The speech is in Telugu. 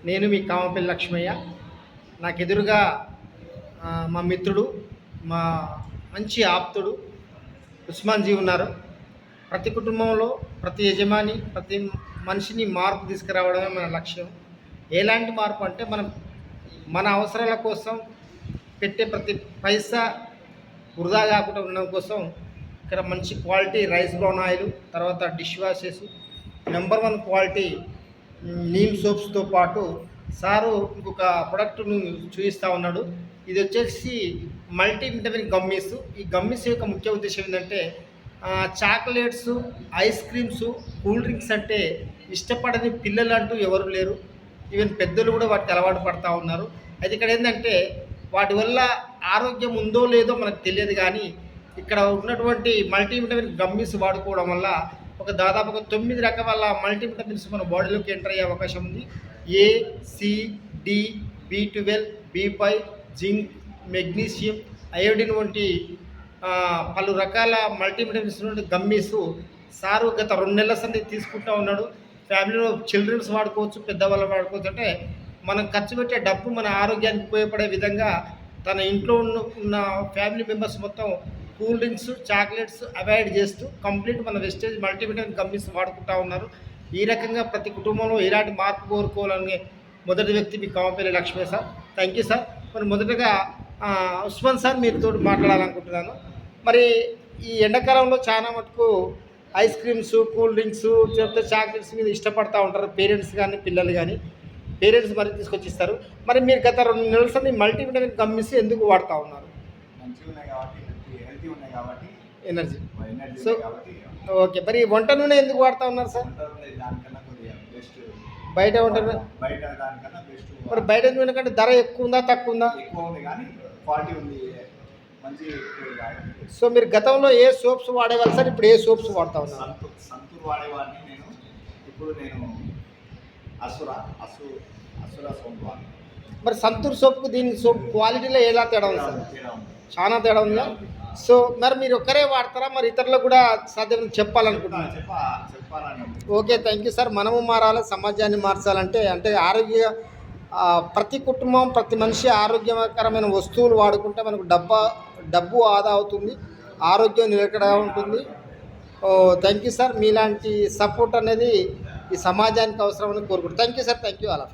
నేను మీ కామపల్లి లక్ష్మయ్య. నాకు ఎదురుగా మా మిత్రుడు, మా మంచి ఆప్తుడు ఉస్మాన్జీ ఉన్నారు. ప్రతి కుటుంబంలో ప్రతి యజమాని, ప్రతి మనిషిని మార్పు తీసుకురావడమే మన లక్ష్యం. ఎలాంటి మార్పు అంటే మన అవసరాల కోసం పెట్టే ప్రతి పైసా వృధా కాకుండా ఉండడం కోసం ఇక్కడ మంచి క్వాలిటీ రైస్ బ్రౌన్ ఆయిల్, తర్వాత dish washes, number 1 quality neem సోప్స్తో పాటు సారు ఇంకొక ప్రొడక్ట్ను చూపిస్తూ ఉన్నాడు. ఇది వచ్చేసి మల్టీవిటమిన్ గమ్మీస్. ఈ గమ్మీస్ యొక్క ముఖ్య ఉద్దేశం ఏంటంటే chocolates, ice creams, cool drinks అంటే ఇష్టపడని పిల్లలు అంటూ ఎవరు లేరు. ఈవెన్ పెద్దలు కూడా వాటికి అలవాటు పడుతూ ఉన్నారు. అయితే ఇక్కడ ఏంటంటే వాటి వల్ల ఆరోగ్యం ఉందో లేదో మనకు తెలియదు, కానీ ఇక్కడ ఉన్నటువంటి మల్టీవిటమిన్ గమ్మీస్ వాడుకోవడం వల్ల దాదాపు 9 రకాల మల్టీవిటమిన్స్ మన బాడీలోకి ఎంటర్ అయ్యే అవకాశం ఉంది. A, C, D, B12, B5, zinc, magnesium, iodine వంటి పలు రకాల మల్టీవిటమిన్స్ నుండి గమ్మీస్ సారు గత 2 నెలల సంది తీసుకుంటూ ఉన్నాడు. ఫ్యామిలీలో చిల్డ్రన్స్ వాడుకోవచ్చు, పెద్దవాళ్ళు వాడుకోవచ్చు. అంటే మనం ఖర్చు పెట్టే డబ్బు మన ఆరోగ్యానికి ఉపయోగపడే విధంగా తన ఇంట్లో ఉన్న ఫ్యామిలీ మెంబర్స్ మొత్తం కూల్ డ్రింక్స్, చాక్లెట్స్ అవాయిడ్ చేస్తూ కంప్లీట్ మన వెస్టేజ్ మల్టీవిటమిన్ గమ్మీస్ వాడుకుంటూ ఉన్నారు. ఈ రకంగా ప్రతి కుటుంబంలో ఇలాంటి మార్పు కోరుకోవాలనే మొదటి వ్యక్తి మీ Kamapalli Lakshmaiah sir. Thank you sir. మరి మొదటగా ఉస్మాన్ సార్ మీతో మాట్లాడాలనుకుంటున్నాను. మరి ఈ ఎండాకాలంలో చాలా మటుకు ఐస్ క్రీమ్స్, కూల్ డ్రింక్స్, లేకపోతే చాక్లెట్స్ మీద ఇష్టపడుతూ ఉంటారు పేరెంట్స్ కానీ పిల్లలు కానీ. పేరెంట్స్ మరి తీసుకొచ్చిస్తారు. మరి మీరు గత 2 నెలల సంది మల్టీవిటమిన్ గమ్మీస్ ఎందుకు వాడుతూ ఉన్నారు? ఎనర్జీ. సో ఓకే, మరి వంట నూనె ఎందుకు వాడుతూ ఉన్నారు సార్? బయట వంట మరి బయట నూనె కంటే ధర ఎక్కువ ఉందా, తక్కువ ఉందా? సో మీరు గతంలో ఏ సోప్స్ వాడేవాళ్ళు సార్? ఇప్పుడు ఏ సోప్స్ వాడుతూ ఉన్నారు? సంతూర్ వాడేవాడిని నేను. ఇప్పుడు నేను అసురా సోప్. మరి సంతూర్ సోప్కు దీని సోప్ క్వాలిటీలో ఎలా తేడా ఉంది సార్? చాలా తేడా ఉందా? సో మరి మీరు ఒక్కరే వాడతారా, మరి ఇతరులకు కూడా సాధ్యం చెప్పాలనుకుంటున్నాను? Okay, thank you sir. మనము మారాలి, సమాజాన్ని మార్చాలంటే ప్రతి కుటుంబం, ప్రతి మనిషి ఆరోగ్యకరమైన వస్తువులు వాడుకుంటే మనకు డబ్బు ఆదా అవుతుంది, ఆరోగ్యం నిలకడగా ఉంటుంది. Thank you sir. మీలాంటి సపోర్ట్ అనేది ఈ సమాజానికి అవసరమని కోరుకుంటున్నాను. Thank you sir. Thank you all.